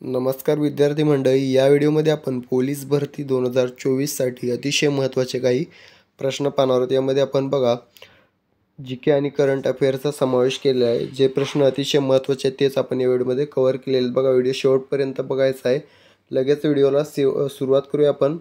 नमस्कार विद्यार्थी मंडळी, या व्हिडिओमध्ये आपण पोलीस भरती 2024साठी अतिशय महत्त्वाचे काही प्रश्न पाहणार आहोत। यामध्ये आपण बघा जीके आणि करंट अफेअर्सचा समावेश केलेला आहे। जे प्रश्न अतिशय महत्त्वाचे आहेत तेच आपण या व्हिडिओमध्ये कव्हर केलेले आहेत। बघा, व्हिडिओ शेवटपर्यंत बघायचा आहे। लगेच व्हिडिओला सुरुवात करूया आपण।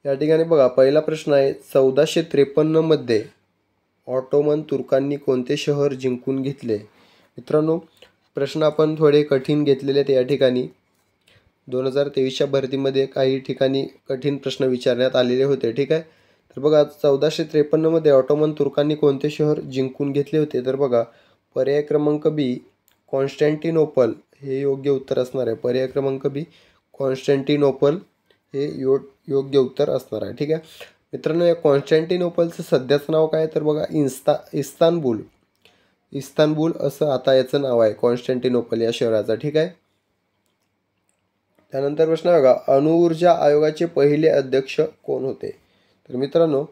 या ठिकाणी बघा, पहिला प्रश्न आहे 1453 मध्ये ऑटोमन तुर्कांनी कोणते शहर जिंकून घेतले? मित्रांनो, प्रश्न आपण थोडे कठीण घेतलेले आहेत। या ठिकाणी 2023च्या भरतीमध्ये काही ठिकाणी कठीण प्रश्न विचारण्यात आलेले होते, ठीक आहे। तर बघा, 1453 मध्ये ऑटोमन तुर्कांनी कोणते शहर जिंकून घेतले होते? तर बघा, पर्याय क्रमांक बी कॉन्स्टँटिनोपल हे योग्य उत्तर असणार आहे। पर्याय क्रमांक बी कॉन्स्टँटिनोपल हे योग्य उत्तर असणार आहे, ठीक आहे मित्रांनो। या कॉन्स्टँटिनोपलचं सध्याचं नाव काय? तर बघा, इस्तानबुल असं आता याचं नाव आहे, कॉन्स्टँटिनोपल या शहराचं, ठीक आहे। त्यानंतर प्रश्न बघा, अणुऊर्जा आयोगाचे पहिले अध्यक्ष कोण होते? तर मित्रांनो,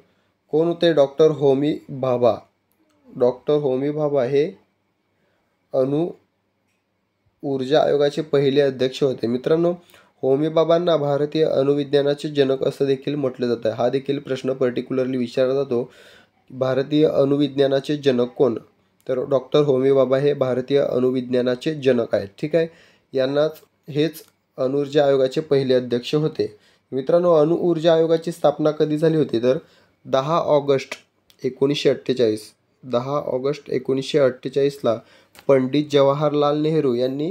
कोण होते? डॉक्टर होमी भाभा। डॉक्टर होमी भाभा हे अणु ऊर्जा आयोगाचे पहिले अध्यक्ष होते। मित्रांनो, होमी भाभांना भारतीय अणुविज्ञानाचे जनक असं देखील म्हटलं जातं। हा देखील प्रश्न पर्टिक्युलरली विचारला जातो, भारतीय अणुविज्ञानाचे जनक कोण? तर डॉक्टर होमी भाभा हे भारतीय अणुविज्ञानाचे जनक आहेत, ठीक आहे। यांनाच हेच अणुऊर्जा आयोगाचे पहिले अध्यक्ष होते। मित्रांनो, अणुऊर्जा आयोगाची स्थापना कधी झाली होती? तर 10 ऑगस्ट 1948 10 ऑगस्ट 1948ला पंडित जवाहरलाल नेहरू यांनी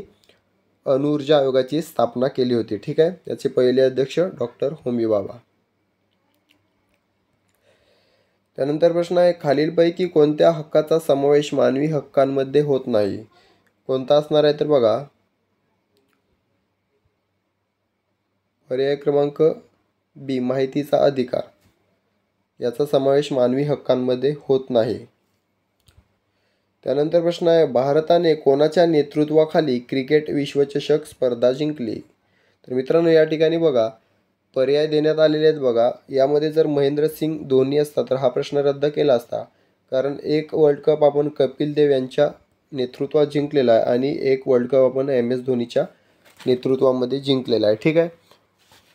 अणुऊर्जा आयोगाची स्थापना केली होती, ठीक आहे। त्याचे पहिले अध्यक्ष डॉक्टर होमी भाभा। त्यानंतर प्रश्न आहे, खालीलपैकी कोणत्या हक्काचा समावेश मानवी हक्कांमध्ये होत नाही? कोणता असणार आहे? तर बघा, पर्याय क्रमांक बी माहितीचा अधिकार याचा समावेश मानवी हक्कांमध्ये होत नाही। त्यानंतर प्रश्न आहे, भारताने कोणाच्या नेतृत्वाखाली क्रिकेट विश्वचषक स्पर्धा जिंकली? तर मित्रांनो, या ठिकाणी बघा, पर्याय देण्यात आलेले आहेत। बघा, यामध्ये जर महेंद्रसिंग धोनी असता तर हा प्रश्न रद्द केला असता, कारण एक वर्ल्ड कप आपण कपिल देव यांच्या नेतृत्वात जिंकलेला आहे आणि एक वर्ल्ड कप आपण MS धोनीच्या नेतृत्वामध्ये जिंकलेला आहे, ठीक आहे।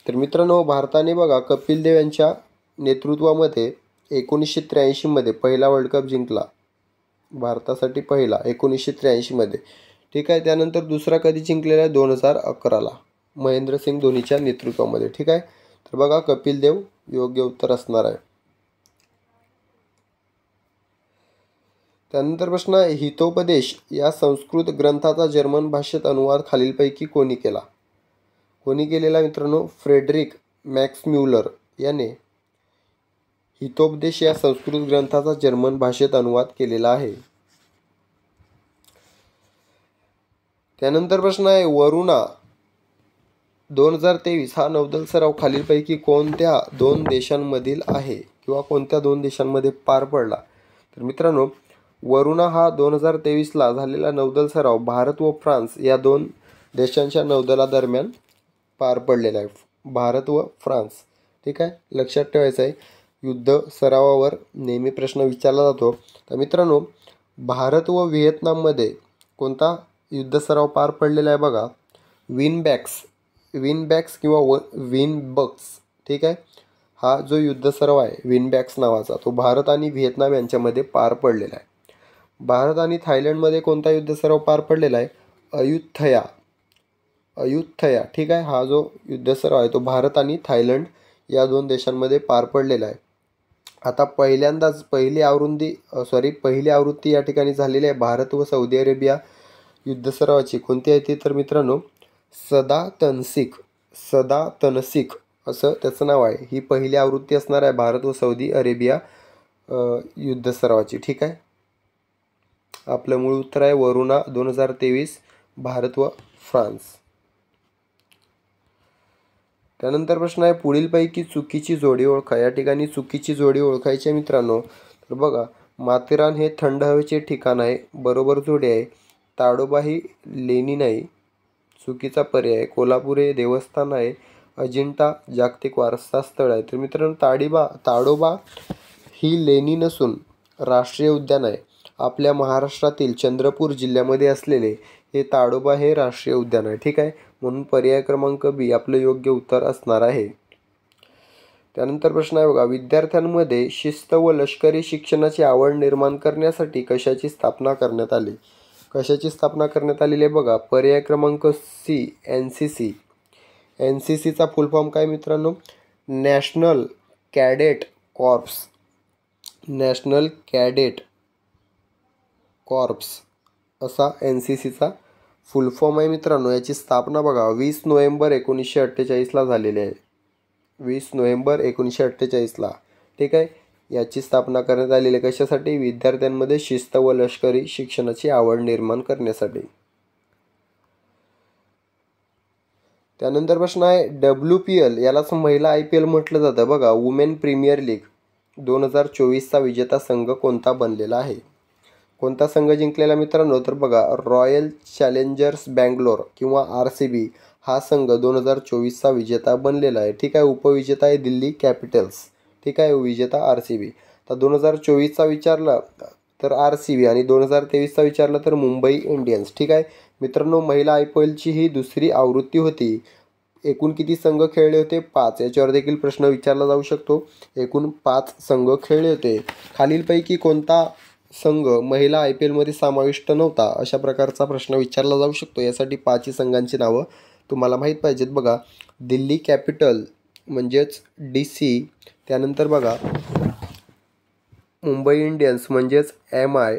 तर मित्रांनो, भारताने बघा कपिल देव यांच्या नेतृत्वामध्ये 1983 मध्ये पहिला वर्ल्ड कप जिंकला, भारतासाठी पहिला 1983 मध्ये, ठीक आहे। त्यानंतर दुसरा कधी जिंकलेला आहे? 2011ला महेंद्रसिंग धोनीच्या नेतृत्वामध्ये, ठीक आहे। तर बघा, कपिल देव योग्य उत्तर असणार आहे। त्यानंतर प्रश्न आहे, हितोपदेश या संस्कृत ग्रंथाचा जर्मन भाषेत अनुवाद खालीलपैकी कोणी केला? कोणी केलेला? मित्रांनो, फ्रेडरिक मॅक्स म्युलर याने हितोपदेश या संस्कृत ग्रंथाचा जर्मन भाषेत अनुवाद केलेला आहे। त्यानंतर प्रश्न आहे, वरुणा 2023 हा नौदल सराव खालीलपैकी कोणत्या दोन देशांमधील आहे किंवा कोणत्या दोन देशांमध्ये पार पडला? तर मित्रांनो, वरुणा हा 2023ला झालेला नौदल सराव भारत व फ्रान्स या दोन देशांच्या नौदलादरम्यान पार पडलेला आहे। भारत व फ्रान्स, ठीक आहे, लक्षात ठेवायचं आहे। युद्ध सरावावर नेहमी प्रश्न विचारला जातो। तर मित्रांनो, भारत व व्हिएतनाममध्ये कोणता युद्ध सराव पार पडलेला आहे? बघा, विनबॅक्स किंवा विनबक्स, ठीक आहे। हा जो युद्ध सराव आहे विनबॅक्स नावाचा, तो भारत आणि व्हिएतनाम यांच्यामध्ये पार पडलेला आहे। भारत आणि थायलंडमध्ये कोणता युद्ध सराव पार पडलेला आहे? अयुथया, ठीक आहे। हा जो युद्ध सराव आहे तो भारत आणि थायलंड या दोन देशांमध्ये पार पडलेला आहे। आता पहिली आवृत्ती या ठिकाणी झालेली आहे भारत व सौदी अरेबिया युद्ध सरावाची। कोणती आहे ती? तर मित्रांनो, सदा तनसिक असं त्याचं नाव आहे। ही पहिली आवृत्ती असणार आहे भारत व सौदी अरेबिया युद्ध सरावाची, ठीक आहे। आपलं मूळ उत्तर आहे वरुणा 2023 भारत व फ्रान्स। त्यानंतर प्रश्न आहे, पुढीलपैकी चुकीची जोडी ओळखा। या ठिकाणी चुकीची जोडी ओळखायची आहे मित्रांनो। तर बघा, माथेरान हे थंड हवेचे ठिकाण आहे, बरोबर जोडी आहे। ताडोबा ही लेणी नाही, चुकीचा पर्याय आहे। कोल्हापूर हे देवस्थान आहे, अजिंठा जागतिक वारसा स्थळ आहे। तर मित्रांनो, ताडोबा ही लेणी नसून राष्ट्रीय उद्यान आहे आपल्या महाराष्ट्रातील चंद्रपूर जिल्ह्यामध्ये असलेले हे ताडोबा हे राष्ट्रीय उद्यान आहे. ठीक आहे, म्हणून पर्याय क्रमांक बी आपलं योग्य उत्तर असणार आहे. त्यानंतर प्रश्न आहे बघा, विद्यार्थ्यांमध्ये शिस्त व लष्करी शिक्षणाची आवड निर्माण करण्यासाठी कशाची स्थापना करण्यात आली? कशाची स्थापना करण्यात आलेली आहे बघा, पर्याय क्रमांक सी NCC. NCCचा फुल फॉर्म काय मित्रांनो? National cadet corps. National cadet corps असा NCCचा फुल फॉर्म आहे मित्रांनो. याची स्थापना बघा 20 नोव्हेंबर 1948ला झालेली आहे. 20 नोव्हेंबर 1948ला. ठीक आहे, याची स्थापना करण्यात आलेली आहे. कशासाठी? विद्यार्थ्यांमध्ये शिस्त व लष्करी शिक्षणाची आवड निर्माण करण्यासाठी. त्यानंतर प्रश्न आहे, WPL यालाच महिला IPL म्हटलं जातं बघा. वुमेन प्रीमियर लीग 2024चा विजेता संघ कोणता बनलेला आहे? कोणता संघ जिंकलेला मित्रांनो? तर बघा, रॉयल चॅलेंजर्स बँगलोर किंवा RCB हा संघ 2024चा विजेता बनलेला आहे. ठीक आहे, उपविजेता आहे दिल्ली कॅपिटल्स. ठीक आहे, विजेता RCB. तर 2024चा विचारला तर RCB आणि 2023चा विचारला तर मुंबई इंडियन्स. ठीक आहे मित्रांनो, महिला IPLची ही दुसरी आवृत्ती होती. एकूण किती संघ खेळले होते? 5. याच्यावर देखील प्रश्न विचारला जाऊ शकतो. एकूण 5 संघ खेळले होते. खालीलपैकी कोणता संघ महिला IPLमध्ये समाविष्ट नव्हता? अशा प्रकारचा प्रश्न विचारला जाऊ शकतो. यासाठी 5 संघांची नावं तुम्हाला माहीत पाहिजेत बघा. दिल्ली कॅपिटल म्हणजेच DC, त्यानंतर बघा मुंबई इंडियन्स म्हणजेच MI,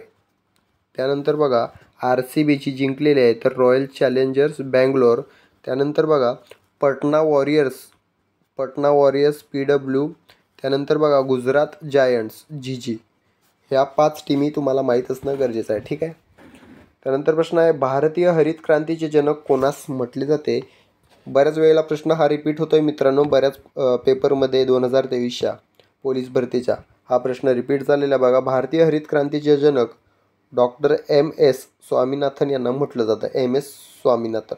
त्यानंतर बघा RCBची जिंकलेली आहे तर रॉयल चॅलेंजर्स बँगलोर, त्यानंतर बघा पटना वॉरियर्स PW, त्यानंतर बघा गुजरात जायंट्स GG. ह्या 5 टीमी तुम्हाला माहीत असणं गरजेचं आहे. ठीक आहे, त्यानंतर प्रश्न आहे, भारतीय हरित क्रांतीचे जनक कोणास म्हटले जाते? बऱ्याच वेळेला प्रश्न हा रिपीट होतो आहे मित्रांनो. बऱ्याच पेपरमध्ये 2023च्या पोलीस भरतीचा हा प्रश्न रिपीट झालेला बघा. भारतीय हरित क्रांतीचे जनक डॉक्टर MS स्वामीनाथन यांना म्हटलं जातं. MS स्वामीनाथन.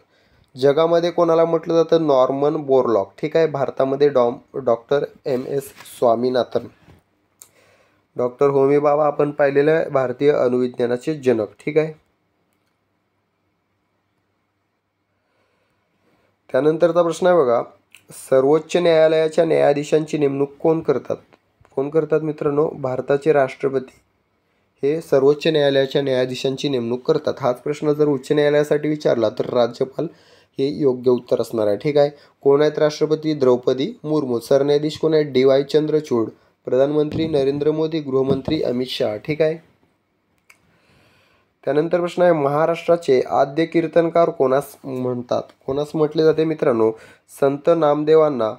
जगामध्ये कोणाला म्हटलं जातं? Norman Borlaug. ठीक आहे, भारतामध्ये doctor MS Swaminathan. Doctor Homi Bhabha आपण पाहिलेलं आहे, भारतीय अणुविज्ञानाचे जनक. ठीक आहे, त्यानंतरचा प्रश्न आहे बघा, सर्वोच्च न्यायालयाच्या न्यायाधीशांची नेमणूक कोण करतात? कोण करतात मित्रांनो? भारताचे राष्ट्रपती हे सर्वोच्च न्यायालयाच्या न्यायाधीशांची नेमणूक करतात. हाच प्रश्न जर उच्च न्यायालयासाठी विचारला तर राज्यपाल हे योग्य उत्तर असणार आहे. ठीक आहे, कोण आहेत राष्ट्रपती? द्रौपदी मुर्मू. सरन्यायाधीश कोण आहेत? DY चंद्रचूड. प्रधानमंत्री नरेंद्र मोदी. गृहमंत्री अमित शहा. ठीक आहे, त्यानंतर प्रश्न आहे, महाराष्ट्राचे आद्य कीर्तनकार कोणास म्हणतात? कोणास म्हटले जाते मित्रांनो? संत नामदेवांना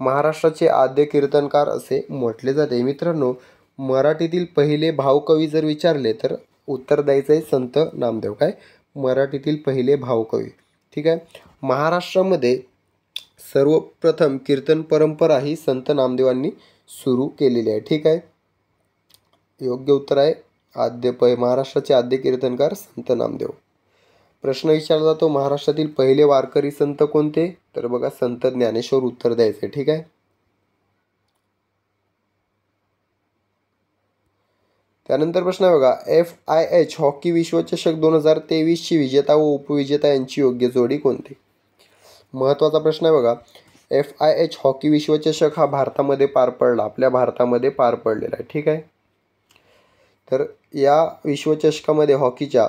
महाराष्ट्राचे आद्य कीर्तनकार असे म्हटले जाते. मित्रांनो, मराठीतील पहिले भावकवी जर विचारले तर उत्तर द्यायचं आहे संत नामदेव. काय? मराठीतील पहिले भावकवी. ठीक आहे, महाराष्ट्रामध्ये सर्वप्रथम कीर्तन परंपरा ही संत नामदेवांनी सुरू केलेली आहे. ठीक आहे, योग्य उत्तर आहे महाराष्ट्राचे आद्य कीर्तनकार संत नामदेव. प्रश्न विचारला जातो, महाराष्ट्रातील पहिले वारकरी संत कोणते? तर बघा संत ज्ञानेश्वर उत्तर द्यायचे. ठीक आहे, त्यानंतर प्रश्न आहे बघा, FIH हॉकी विश्वचषक 2023ची विजेता व उपविजेता यांची योग्य जोडी कोणती? महत्त्वाचा प्रश्न आहे बघा. FIH हॉकी विश्वचषक हा भारतामध्ये पार पडला, आपल्या भारतामध्ये पार पडलेला आहे. ठीक आहे, तर या विश्वचषकामध्ये हॉकीच्या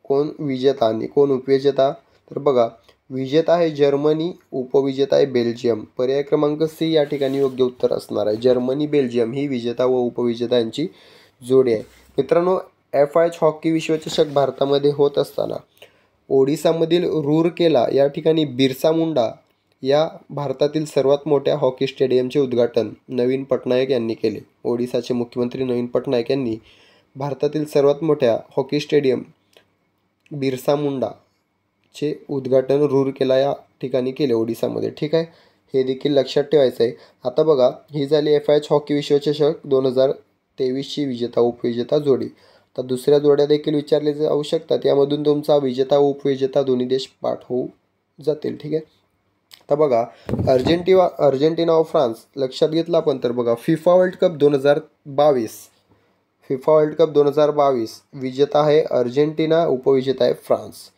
कोण विजेता आणि कोण उपविजेता? तर बघा, विजेता आहे जर्मनी, उपविजेता आहे बेल्जियम. पर्याय क्रमांक C या ठिकाणी योग्य उत्तर असणार आहे. जर्मनी बेल्जियम ही विजेता व उपविजेता यांची जोडी आहे. मित्रांनो, FIH हॉकी विश्वचषक भारतामध्ये होत असताना ओडिसामधील रूरकेला या ठिकाणी बिरसा मुंडा या भारतातील सर्वात मोठ्या हॉकी स्टेडियमचे उद्घाटन नवीन पटनायक यांनी केले. ओडिसाचे मुख्यमंत्री नवीन पटनायक यांनी भारतातील सर्वात मोठ्या हॉकी स्टेडियम बिरसा मुंडाचे उद्घाटन रूरकेला या ठिकाणी केले ओडिसामध्ये. ठीक आहे, हे देखील लक्षात ठेवायचं आहे. आता बघा, ही झाली FIH हॉकी विश्वचषक 2023ची विजेता उपविजेता जोडी. तर दुसऱ्या जोड्या देखील विचारले जाऊ शकतात, यामधून तुमचा विजेता व उपविजेता दोन्ही देश पाठ होऊ जातील. ठीक आहे, आता बघा, अर्जेंटिना व फ्रान्स लक्षात घेतला आपण तर बघा, FIFA world cup 2022 FIFA world cup 2022 विजेता आहे अर्जेंटिना, उपविजेता आहे फ्रान्स.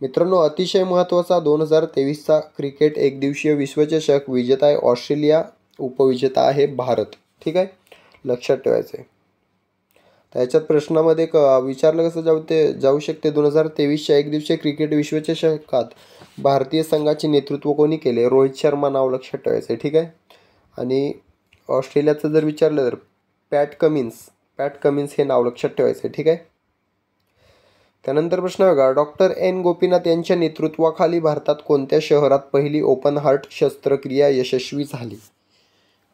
मित्रांनो, अतिशय महत्त्वाचा 2023चा क्रिकेट एकदिवसीय विश्वचषक विजेता आहे ऑस्ट्रेलिया, उपविजेता आहे भारत. ठीक आहे, लक्षात ठेवायचं आहे. त्याच्यात प्रश्नामध्ये विचारलं कसं जाऊ शकते 2023च्या एकदिवसीय क्रिकेट विश्वचषकात भारतीय संघाचे नेतृत्व कोणी केले? रोहित शर्मा नाव लक्षात ठेवायचं आहे. ठीक आहे. आणि ऑस्ट्रेलियाचं जर विचारलं तर पॅट कमिन्स हे नाव लक्षात ठेवायचं आहे. ठीक आहे. त्यानंतर प्रश्न बघा, डॉक्टर एन गोपीनाथ यांच्या नेतृत्वाखाली भारतात कोणत्या शहरात पहिली ओपन हार्ट शस्त्रक्रिया यशस्वी झाली?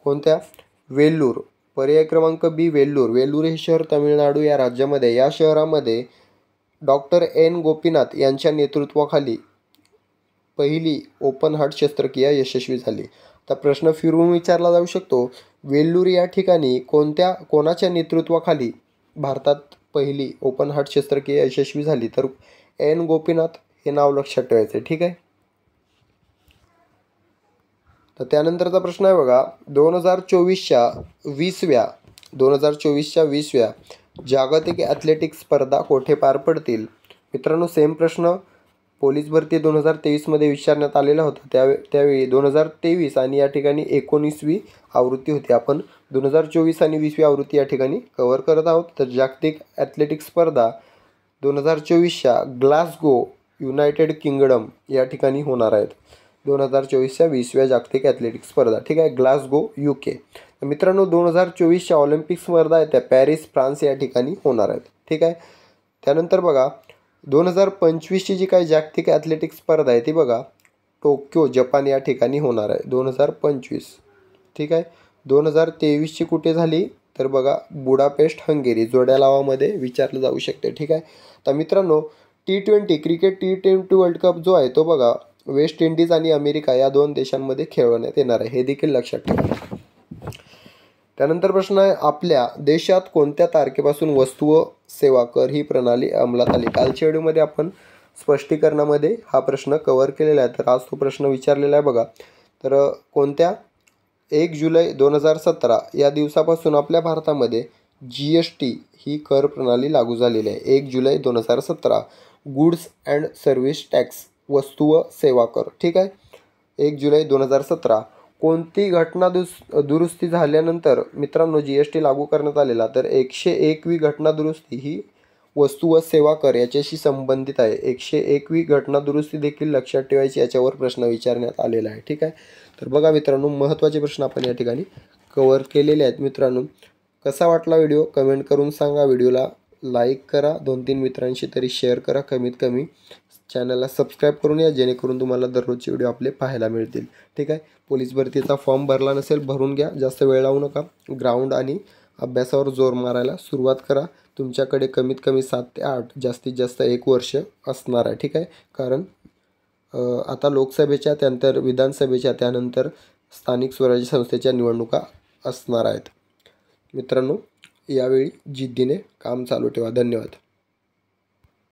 कोणत्या? वेल्लूर. पर्याय क्रमांक बी वेल्लूर. वेल्लूर हे शहर तामिळनाडू या राज्यामध्ये, या शहरामध्ये डॉक्टर एन गोपीनाथ यांच्या नेतृत्वाखाली पहिली ओपन हार्ट शस्त्रक्रिया यशस्वी झाली. आता प्रश्न फिरवून विचारला जाऊ शकतो, वेल्लूर या ठिकाणी कोणाच्या नेतृत्वाखाली भारतात पहिली ओपन हार्ट शस्त्रक्रिया यशस्वी झाली? तर एन गोपीनाथ हे नाव लक्षात ठेवायचे. ठीक आहे. तर त्यानंतरचा प्रश्न आहे बघा, 2024च्या 20व्या जागतिक ॲथलेटिक्स स्पर्धा कोठे पार पडतील? मित्रांनो, सेम प्रश्न पोलीस भरती 2023मध्ये विचारण्यात आलेला होता. त्यावेळी 2023 आणि या ठिकाणी 19वी आवृत्ती होती. आपण 2024 आणि 20वी आवृत्ती या ठिकाणी कव्हर करत आहोत. तर जागतिक ॲथलेटिक्स स्पर्धा 2024च्या ग्लासगो, युनायटेड किंगडम या ठिकाणी होणार आहेत. 2024च्या 20व्या जागतिक ॲथलेटिक्स स्पर्धा. ठीक आहे, ग्लासगो, UK. तर मित्रांनो, 2024च्या ऑलिम्पिक स्पर्धा आहेत त्या पॅरिस, फ्रान्स या ठिकाणी होणार आहेत. ठीक आहे. त्यानंतर बघा, 2025ची जी काही जागतिक ॲथलेटिक्स स्पर्धा आहे ती बघा टोक्यो, जपान या ठिकाणी होणार आहे. 2025. ठीक आहे. 2023ची कुठे झाली? तर बघा बुडापेस्ट, हंगेरी, जोड्या लावामध्ये विचारलं जाऊ शकते. ठीक आहे. तर मित्रांनो, T20 cricket T20 world cup जो आहे तो बघा वेस्ट इंडिज आणि अमेरिका या 2 देशांमध्ये खेळवण्यात येणार आहे. हे देखील लक्षात ठेवा. त्यानंतर प्रश्न आहे, आपल्या देशात कोणत्या तारखेपासून वस्तू व सेवा कर ही प्रणाली अंमलात आली? कालच्या व्हिडिओमध्ये आपण स्पष्टीकरणामध्ये हा प्रश्न कव्हर केलेला आहे. तर आज तो प्रश्न विचारलेला आहे बघा. तर कोणत्या? 1 जुलै 2017 या दिवसापासून आपल्या भारतामध्ये GST ही कर प्रणाली लागू झालेली आहे. 1 जुलै 2017 गुड्स अँड सर्व्हिस टॅक्स, वस्तू व सेवा कर. ठीक आहे. 1 जुलै 2017 कोणती घटना दुरुस्ती झाल्यानंतर मित्रांनो GST लागू करण्यात आलेला? तर 101वी घटना दुरुस्ती ही वस्तू व सेवा कर याच्याशी संबंधित आहे. 101वी घटना दुरुस्ती देखील लक्षात ठेवायची, याच्यावर प्रश्न विचारण्यात आलेला आहे. ठीक आहे. तर बघा मित्रांनो, महत्त्वाचे प्रश्न आपण या ठिकाणी कव्हर केलेले आहेत. मित्रांनो, कसा वाटला व्हिडिओ कमेंट करून सांगा. व्हिडिओला लाईक करा, 2-3 मित्रांशी तरी शेअर करा. कमीत कमी चॅनलला सबस्क्राईब करून या, जेणेकरून तुम्हाला दररोजचे व्हिडिओ आपले पाहायला मिळतील. ठीक आहे. पोलीस भरतीचा फॉर्म भरला नसेल भरून घ्या, जास्त वेळ लावू नका. ग्राउंड आणि अभ्यासावर जोर मारायला सुरुवात करा. तुमच्याकडे कमीत कमी 7 ते 8 जास्तीत जास्त 1 वर्ष असणार आहे. ठीक आहे. कारण आता लोकसभेच्या, त्यानंतर विधानसभेच्या, त्यानंतर स्थानिक स्वराज्य संस्थेच्या निवडणुका असणार आहेत. मित्रांनो, यावेळी जिद्दीने काम चालू ठेवा. धन्यवाद.